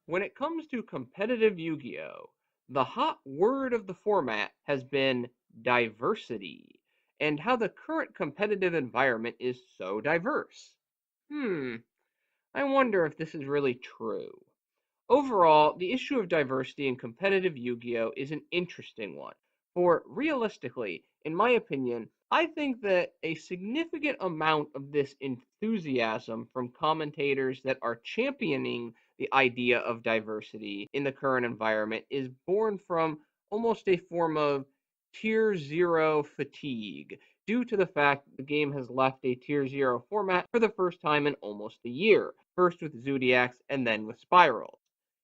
When it comes to competitive Yu-Gi-Oh, the hot word of the format has been diversity, and how the current competitive environment is so diverse. Hmm, I wonder if this is really true. Overall, the issue of diversity in competitive Yu-Gi-Oh is an interesting one. For realistically, in my opinion, I think that a significant amount of this enthusiasm from commentators that are championing the idea of diversity in the current environment is born from almost a form of tier zero fatigue due to the fact that the game has left a tier zero format for the first time in almost a year, first with Zodiacs and then with Spirals.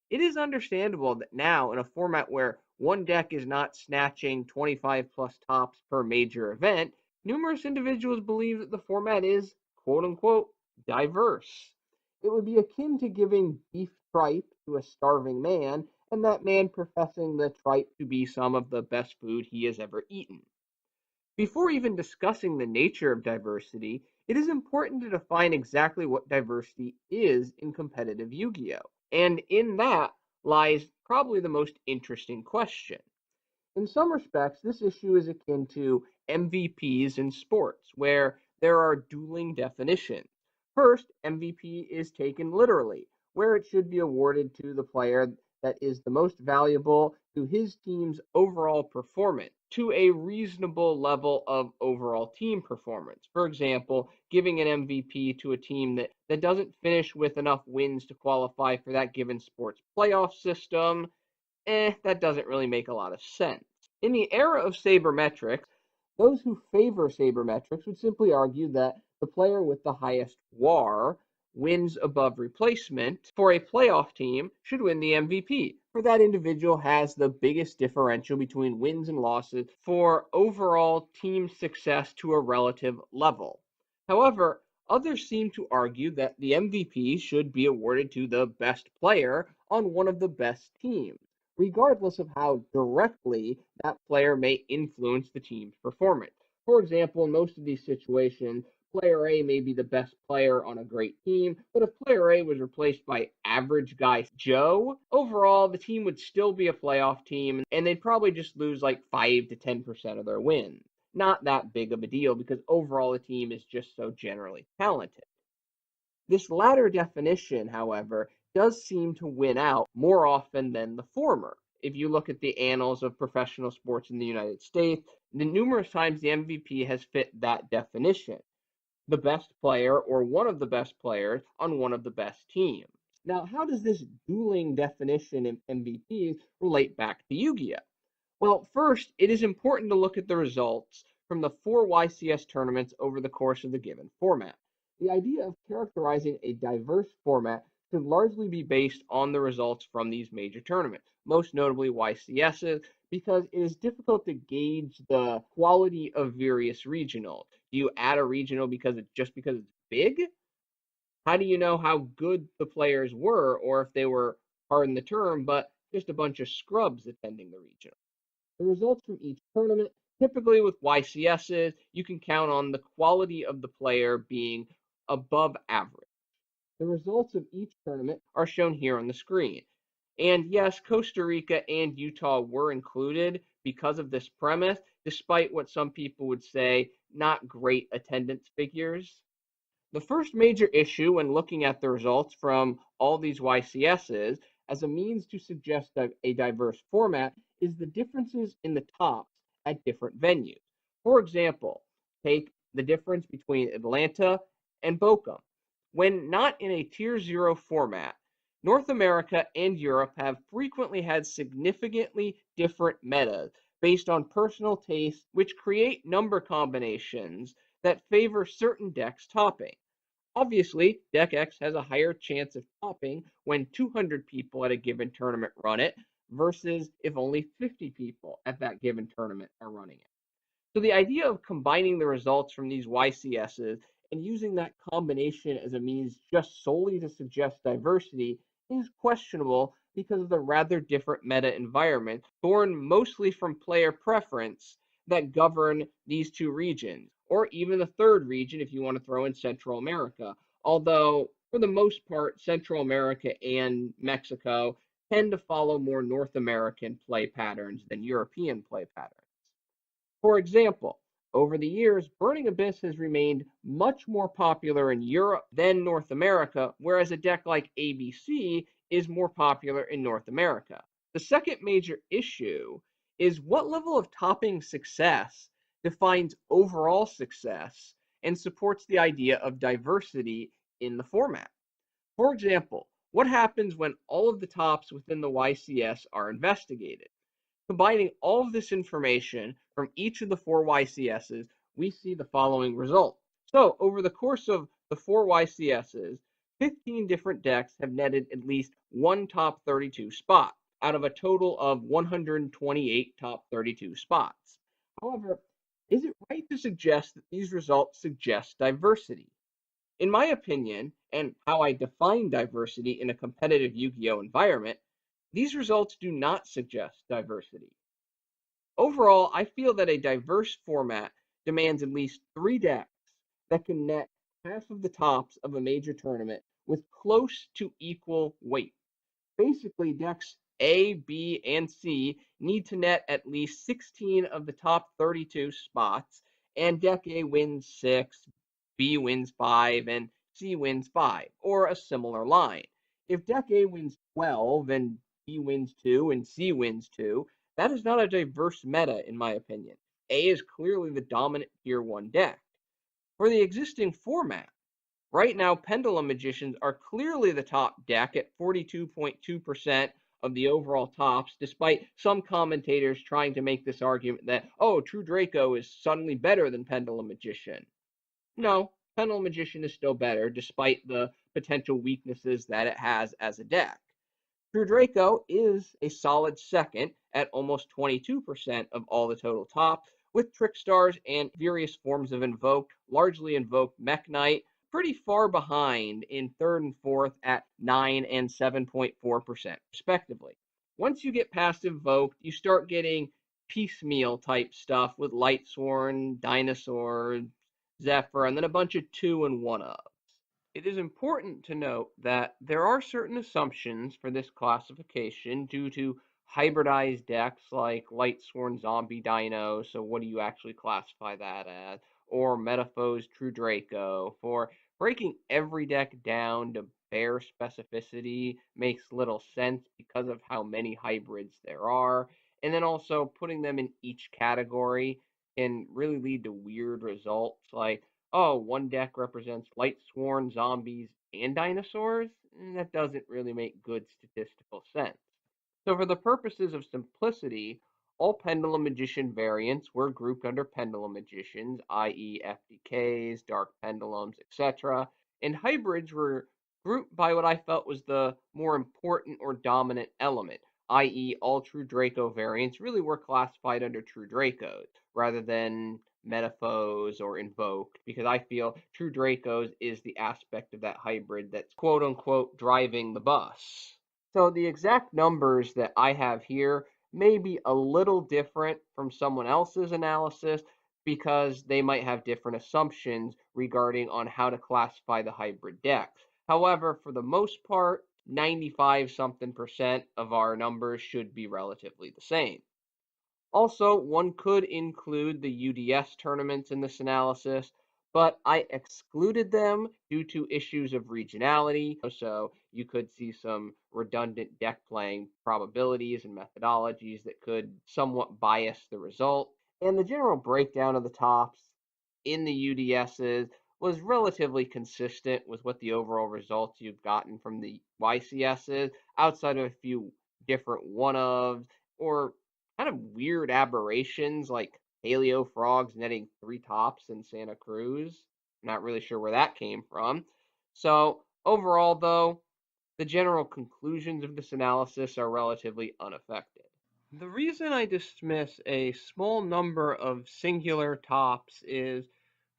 It is understandable that now, in a format where one deck is not snatching 25 plus tops per major event, numerous individuals believe that the format is quote unquote diverse. It would be akin to giving beef tripe to a starving man, and that man professing the tripe to be some of the best food he has ever eaten. Before even discussing the nature of diversity, it is important to define exactly what diversity is in competitive Yu Gi Oh! And in that lies probably the most interesting question. In some respects, this issue is akin to MVPs in sports, where there are dueling definitions. First, MVP is taken literally, where it should be awarded to the player that is the most valuable to his team's overall performance, to a reasonable level of overall team performance. For example, giving an MVP to a team that doesn't finish with enough wins to qualify for that given sports playoff system, that doesn't really make a lot of sense. In the era of sabermetrics, those who favor sabermetrics would simply argue that the player with the highest WAR wins above replacement for a playoff team should win the MVP, for that individual has the biggest differential between wins and losses for overall team success to a relative level. However, others seem to argue that the MVP should be awarded to the best player on one of the best teams, regardless of how directly that player may influence the team's performance. For example, in most of these situations, player A may be the best player on a great team, but if player A was replaced by average guy Joe, overall the team would still be a playoff team and they'd probably just lose like 5 to 10% of their wins. Not that big of a deal because overall the team is just so generally talented. This latter definition, however, does seem to win out more often than the former. If you look at the annals of professional sports in the United States, the numerous times the MVP has fit that definition, the best player or one of the best players on one of the best teams. Now, how does this dueling definition in MVPs relate back to Yu-Gi-Oh? Well, first, it is important to look at the results from the four YCS tournaments over the course of the given format. The idea of characterizing a diverse format should largely be based on the results from these major tournaments, most notably YCSs, because it is difficult to gauge the quality of various regionals. Do you add a regional because it's big? How do you know how good the players were, or if they were, pardon the term, but just a bunch of scrubs attending the regional? The results from each tournament, typically with YCSs, you can count on the quality of the player being above average. The results of each tournament are shown here on the screen. And yes, Costa Rica and Utah were included because of this premise, despite what some people would say not great attendance figures. The first major issue when looking at the results from all these YCSs as a means to suggest a diverse format is the differences in the tops at different venues. For example, take the difference between Atlanta and Bochum. When not in a tier 0 format, North America and Europe have frequently had significantly different metas based on personal tastes, which create number combinations that favor certain decks topping. Obviously, Deck X has a higher chance of topping when 200 people at a given tournament run it versus if only 50 people at that given tournament are running it. So the idea of combining the results from these YCSs and using that combination as a means just solely to suggest diversity is questionable because of the rather different meta environment born mostly from player preference that govern these two regions, or even the third region if you want to throw in Central America. Although For the most part, Central America and Mexico tend to follow more North American play patterns than European play patterns. For example, over the years, Burning Abyss has remained much more popular in Europe than North America, whereas a deck like ABC is more popular in North America. The second major issue is what level of topping success defines overall success and supports the idea of diversity in the format. For example, what happens when all of the tops within the YCS are investigated? Combining all of this information from each of the four YCSs, we see the following result. So, over the course of the four YCSs, 15 different decks have netted at least one top 32 spot out of a total of 128 top 32 spots. However, is it right to suggest that these results suggest diversity? In my opinion, and how I define diversity in a competitive Yu-Gi-Oh environment, these results do not suggest diversity. Overall, I feel that a diverse format demands at least three decks that can net half of the tops of a major tournament with close to equal weight. Basically, decks A, B, and C need to net at least 16 of the top 32 spots, and deck A wins 6, B wins 5, and C wins 5, or a similar line. If deck A wins 12, and B wins 2, and C wins 2, that is not a diverse meta, in my opinion. A is clearly the dominant Tier 1 deck. For the existing format, right now, Pendulum Magicians are clearly the top deck at 42.2% of the overall tops, despite some commentators trying to make this argument that, oh, True Draco is suddenly better than Pendulum Magician. No, Pendulum Magician is still better, despite the potential weaknesses that it has as a deck. True Draco is a solid second at almost 22% of all the total top, with Trickstars and various forms of Invoke, largely Invoke Mech Knight, pretty far behind in third and fourth at 9 and 7.4%, respectively. Once you get past Invoked, you start getting piecemeal type stuff with Lightsworn, Dinosaur, Zephyr, and then a bunch of 2 and 1 of. It is important to note that there are certain assumptions for this classification due to hybridized decks like Lightsworn Zombie Dino, so what do you actually classify that as? Or Metaphors True Draco. For breaking every deck down to bare specificity makes little sense because of how many hybrids there are, and then also putting them in each category can really lead to weird results like oh, one deck represents Lightsworn, zombies, and dinosaurs? That doesn't really make good statistical sense. So, for the purposes of simplicity, all Pendulum Magician variants were grouped under Pendulum Magicians, i.e., FDKs, Dark Pendulums, etc., and hybrids were grouped by what I felt was the more important or dominant element, i.e., all True Draco variants really were classified under True Dracos rather than Metaphors or Invoked, because I feel True Dracos is the aspect of that hybrid that's quote unquote driving the bus. So the exact numbers that I have here may be a little different from someone else's analysis because they might have different assumptions regarding on how to classify the hybrid decks. However, for the most part, 95 something percent of our numbers should be relatively the same. Also, one could include the UDS tournaments in this analysis, but I excluded them due to issues of regionality. So you could see some redundant deck playing probabilities and methodologies that could somewhat bias the result. And the general breakdown of the tops in the UDSs was relatively consistent with what the overall results you've gotten from the YCSs, outside of a few different one ofs or kind of weird aberrations like Paleo Frogs netting three tops in Santa Cruz. Not really sure where that came from. So, overall, though, the general conclusions of this analysis are relatively unaffected. The reason I dismiss a small number of singular tops is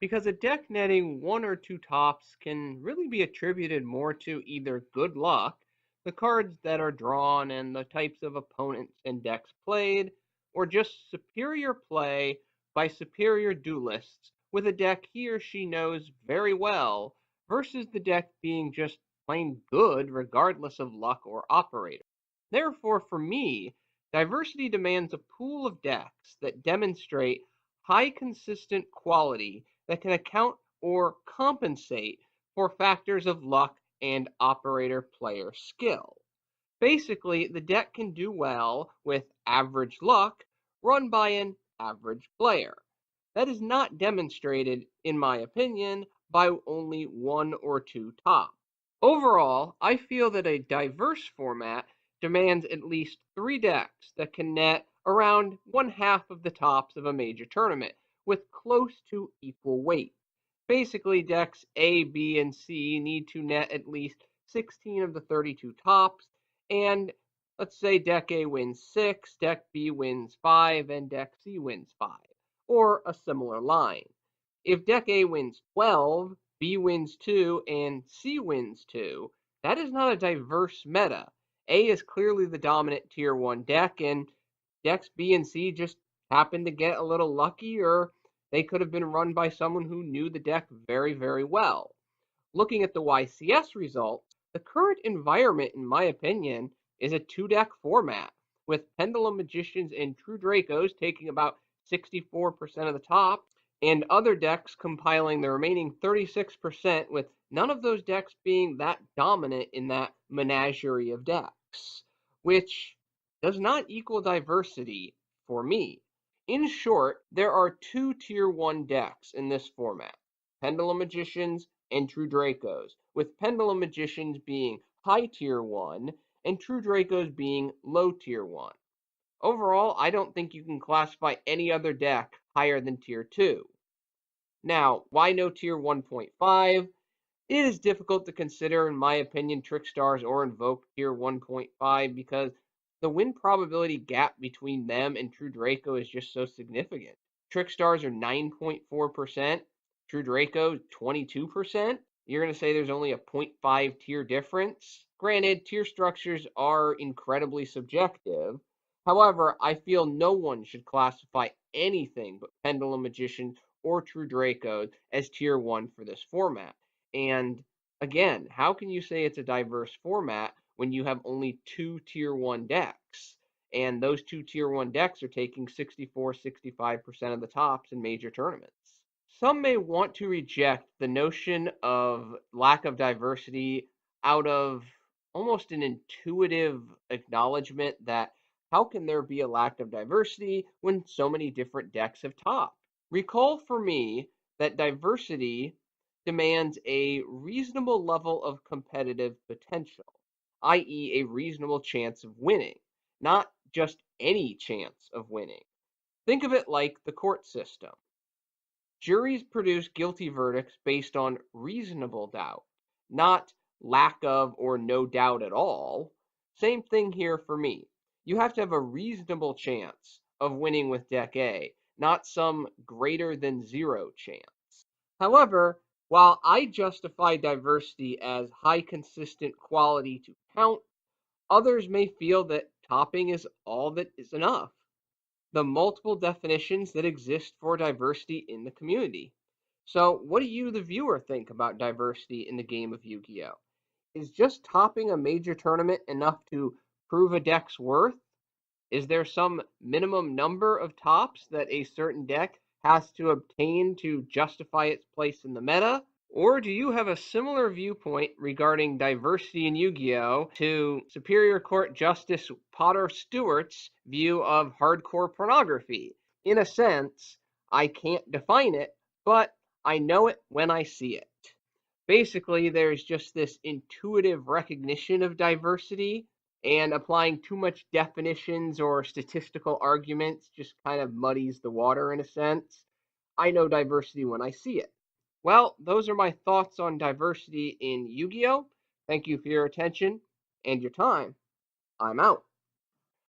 because a deck netting one or two tops can really be attributed more to either good luck, the cards that are drawn, and the types of opponents and decks played, or just superior play by superior duelists with a deck he or she knows very well versus the deck being just plain good regardless of luck or operator. Therefore, for me, diversity demands a pool of decks that demonstrate high consistent quality that can account or compensate for factors of luck and operator player skill. Basically, the deck can do well with average luck run by an average player. That is not demonstrated, in my opinion, by only one or two tops. Overall, I feel that a diverse format demands at least three decks that can net around one half of the tops of a major tournament with close to equal weight. Basically, decks A, B, and C need to net at least 16 of the 32 tops, and let's say deck A wins 6, deck B wins 5, and deck C wins 5, or a similar line. If deck A wins 12, B wins 2, and C wins 2, that is not a diverse meta. A is clearly the dominant tier 1 deck, and decks B and C just happen to get a little lucky, or they could have been run by someone who knew the deck very, very well. Looking at the YCS results, the current environment, in my opinion, is a two-deck format, with Pendulum Magicians and True Dracos taking about 64% of the top, and other decks compiling the remaining 36%, with none of those decks being that dominant in that menagerie of decks, which does not equal diversity for me. In short, there are two Tier 1 decks in this format, Pendulum Magicians and True Dracos, with Pendulum Magicians being high Tier 1 and True Dracos being low Tier 1. Overall, I don't think you can classify any other deck higher than Tier 2. Now, why no Tier 1.5? It is difficult to consider, in my opinion, Trickstars or Invoke Tier 1.5 because the win probability gap between them and True Draco is just so significant. Trickstars are 9.4%, True Draco 22%. You're going to say there's only a 0.5 tier difference. Granted, tier structures are incredibly subjective. However, I feel no one should classify anything but Pendulum Magicians or True Dracos as tier 1 for this format. And again, how can you say it's a diverse format when you have only two tier 1 decks? And those two tier 1 decks are taking 64-65% of the tops in major tournaments. Some may want to reject the notion of lack of diversity out of almost an intuitive acknowledgement that how can there be a lack of diversity when so many different decks have topped? Recall for me that diversity demands a reasonable level of competitive potential, i.e., a reasonable chance of winning, not just any chance of winning. Think of it like the court system. Juries produce guilty verdicts based on reasonable doubt, not lack of or no doubt at all. Same thing here for me. You have to have a reasonable chance of winning with deck A, not some greater than zero chance. However, while I justify diversity as high consistent quality to count, others may feel that topping is all that is enough. The multiple definitions that exist for diversity in the community. So, what do you, the viewer, think about diversity in the game of Yu-Gi-Oh? Is just topping a major tournament enough to prove a deck's worth? Is there some minimum number of tops that a certain deck has to obtain to justify its place in the meta? Or do you have a similar viewpoint regarding diversity in Yu-Gi-Oh to Superior Court Justice Potter Stewart's view of hardcore pornography? In a sense, I can't define it, but I know it when I see it. Basically, there's just this intuitive recognition of diversity, and applying too much definitions or statistical arguments just kind of muddies the water in a sense. I know diversity when I see it. Well, those are my thoughts on diversity in Yu-Gi-Oh! Thank you for your attention and your time. I'm out.